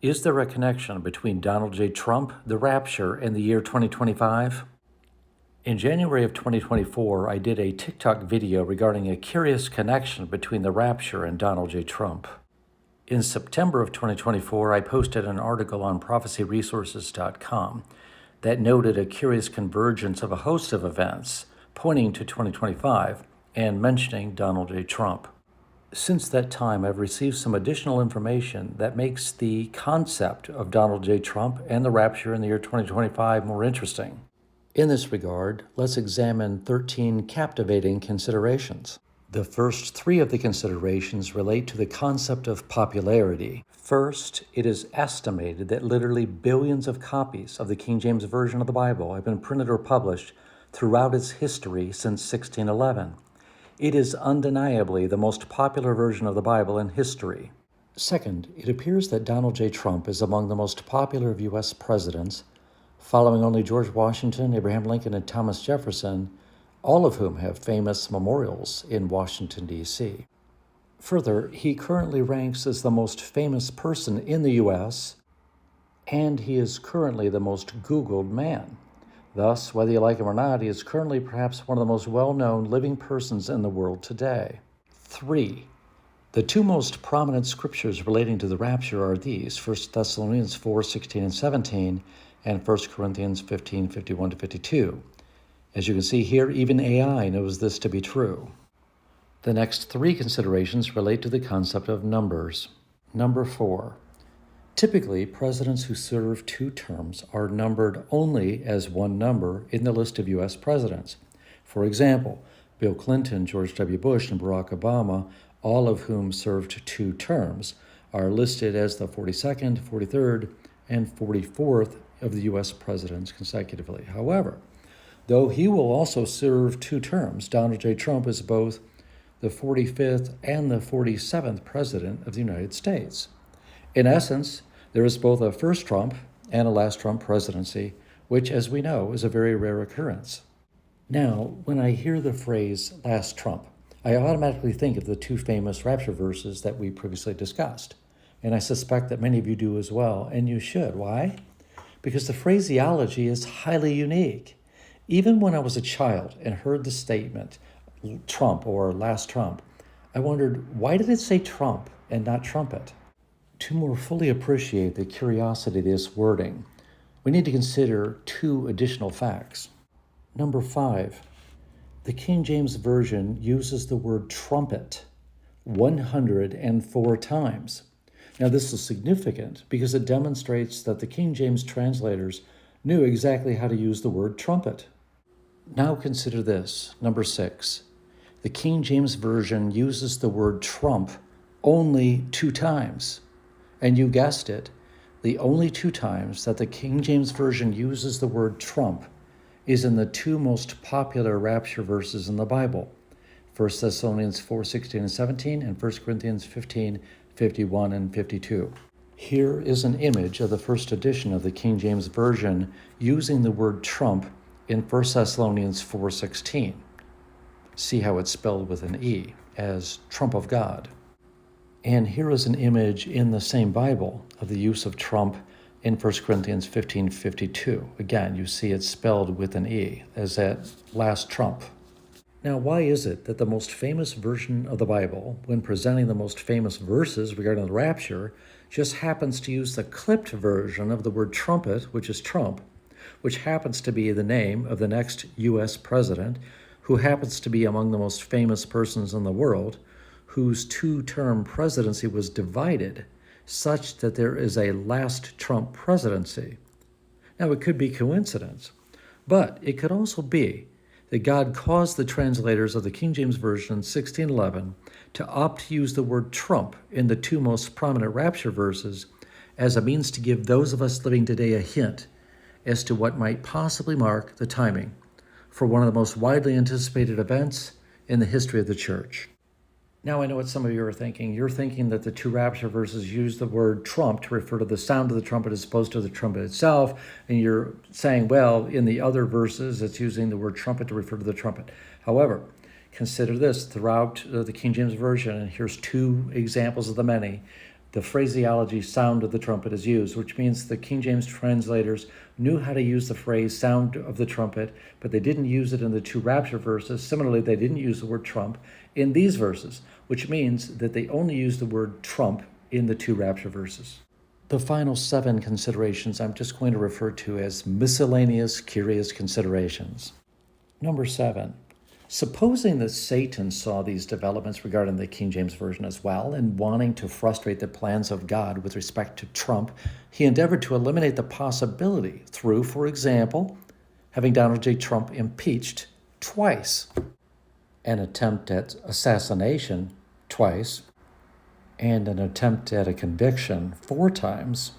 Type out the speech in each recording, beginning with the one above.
Is there a connection between Donald J. Trump, the Rapture, and the year 2025? In January of 2024, I did a TikTok video regarding a curious connection between the Rapture and Donald J. Trump. In September of 2024, I posted an article on prophecyresources.com that noted a curious convergence of a host of events pointing to 2025 and mentioning Donald J. Trump. Since that time, I've received some additional information that makes the concept of Donald J. Trump and the rapture in the year 2025 more interesting. In this regard, let's examine 13 captivating considerations. The first 3 of the considerations relate to the concept of popularity. First, it is estimated that literally billions of copies of the King James Version of the Bible have been printed or published throughout its history since 1611. It is undeniably the most popular version of the Bible in history. Second, it appears that Donald J. Trump is among the most popular of U.S. presidents, following only George Washington, Abraham Lincoln, and Thomas Jefferson, all of whom have famous memorials in Washington, D.C. Further, he currently ranks as the most famous person in the U.S., and he is currently the most Googled man. Thus, whether you like him or not, he is currently perhaps one of the most well-known living persons in the world today. 3. The 2 most prominent scriptures relating to the rapture are these: 1 Thessalonians 4:16 and 17, and 1 Corinthians 15:51 to 52. As you can see here, even AI knows this to be true. The next 3 considerations relate to the concept of numbers. Number 4. Typically, presidents who serve 2 terms are numbered only as one number in the list of U.S. presidents. For example, Bill Clinton, George W. Bush, and Barack Obama, all of whom served 2 terms, are listed as the 42nd, 43rd, and 44th of the U.S. presidents consecutively. However, though he will also serve 2 terms, Donald J. Trump is both the 45th and the 47th president of the United States. In essence, there is both a first Trump and a last Trump presidency, which, as we know, is a very rare occurrence. Now, when I hear the phrase last Trump, I automatically think of the 2 famous rapture verses that we previously discussed. And I suspect that many of you do as well, and you should. Why? Because the phraseology is highly unique. Even when I was a child and heard the statement, Trump or last Trump, I wondered, why did it say Trump and not trumpet? To more fully appreciate the curiosity of this wording, we need to consider 2 additional facts. Number 5, the King James Version uses the word trumpet 104 times. Now, this is significant because it demonstrates that the King James translators knew exactly how to use the word trumpet. Now consider this. Number 6, the King James Version uses the word trump only 2 times. And you guessed it, the only 2 times that the King James Version uses the word trump is in the 2 most popular rapture verses in the Bible, 1 Thessalonians 4:16 and 17, and 1 Corinthians 15:51 and 52. Here is an image of the first edition of the King James Version using the word trump in 1 Thessalonians 4:16. See how it's spelled with an E, as trump of God. And here is an image in the same Bible of the use of trump in 1 Corinthians 15:52. Again, you see it spelled with an E, as that last trump. Now, why is it that the most famous version of the Bible, when presenting the most famous verses regarding the rapture, just happens to use the clipped version of the word trumpet, which is Trump, which happens to be the name of the next U.S. president, who happens to be among the most famous persons in the world, whose 2-term presidency was divided such that there is a last Trump presidency? Now, it could be coincidence, but it could also be that God caused the translators of the King James Version 1611 to opt to use the word trump in the 2 most prominent rapture verses as a means to give those of us living today a hint as to what might possibly mark the timing for one of the most widely anticipated events in the history of the church. Now, I know what some of you are thinking. You're thinking that the 2 rapture verses use the word trump to refer to the sound of the trumpet as opposed to the trumpet itself. And you're saying, well, in the other verses, it's using the word trumpet to refer to the trumpet. However, consider this throughout the King James Version, and here's 2 examples of the many. the phraseology sound of the trumpet is used, which means the King James translators knew how to use the phrase sound of the trumpet, but they didn't use it in the two rapture verses. Similarly, they didn't use the word trump in these verses, which means that they only used the word trump in the two rapture verses. The final 7 considerations I'm just going to refer to as miscellaneous curious considerations. Number 7. Supposing that Satan saw these developments regarding the King James Version as well, and wanting to frustrate the plans of God with respect to Trump, he endeavored to eliminate the possibility through, for example, having Donald J. Trump impeached twice, an attempt at assassination twice, and an attempt at a conviction 4 times.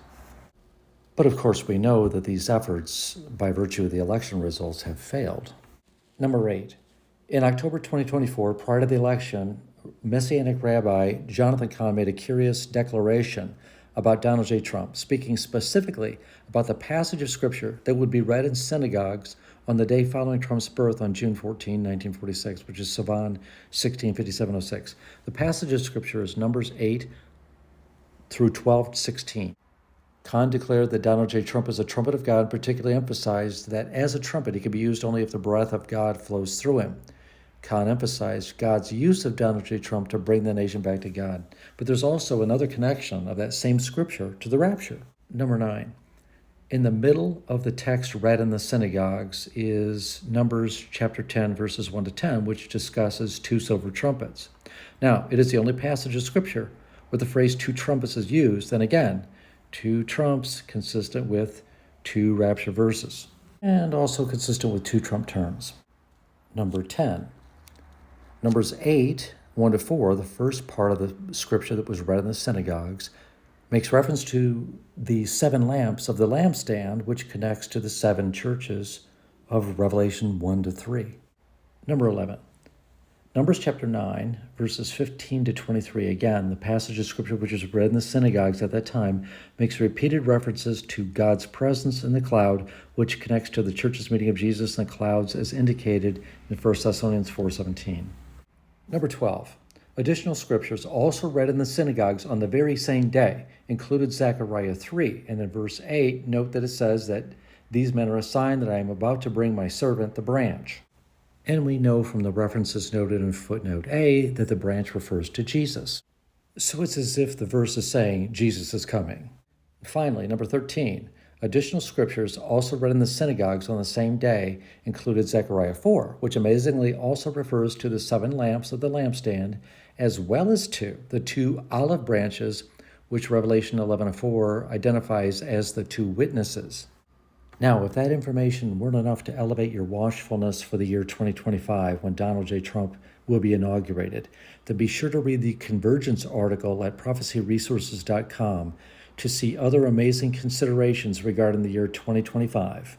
But of course, we know that these efforts, by virtue of the election results, have failed. Number 8. In October 2024, prior to the election, Messianic Rabbi Jonathan Cahn made a curious declaration about Donald J. Trump, speaking specifically about the passage of Scripture that would be read in synagogues on the day following Trump's birth on June 14, 1946, which is Sivan 1657-06. The passage of Scripture is Numbers 8 through 12:16. Cahn declared that Donald J. Trump is a trumpet of God, and particularly emphasized that as a trumpet, he can be used only if the breath of God flows through him. Cahn emphasized God's use of Donald J. Trump to bring the nation back to God. But there's also another connection of that same scripture to the rapture. Number 9. In the middle of the text read in the synagogues is Numbers chapter 10, verses 1 to 10, which discusses 2 silver trumpets. Now, it is the only passage of Scripture where the phrase 2 trumpets is used, and again, 2 trumps consistent with 2 rapture verses, and also consistent with 2 trump terms. Number 10. Numbers 8, 1 to 4, the first part of the scripture that was read in the synagogues, makes reference to the 7 lamps of the lampstand, which connects to the 7 churches of Revelation 1 to 3. Number 11. Numbers chapter 9, verses 15 to 23. Again, the passage of scripture which was read in the synagogues at that time makes repeated references to God's presence in the cloud, which connects to the church's meeting of Jesus in the clouds as indicated in 1 Thessalonians 4:17. Number 12. Additional scriptures also read in the synagogues on the very same day included Zechariah 3, and in verse 8, note that it says that these men are a sign that I am about to bring my servant, the branch. And we know from the references noted in footnote A that the branch refers to Jesus. So it's as if the verse is saying Jesus is coming. Finally, number 13. Additional scriptures also read in the synagogues on the same day included Zechariah 4, which amazingly also refers to the 7 lamps of the lampstand, as well as to the 2 olive branches, which Revelation 11:4 identifies as the 2 witnesses. Now, if that information weren't enough to elevate your watchfulness for the year 2025 when Donald J. Trump will be inaugurated, then be sure to read the Convergence article at prophecyresources.com to see other amazing considerations regarding the year 2025.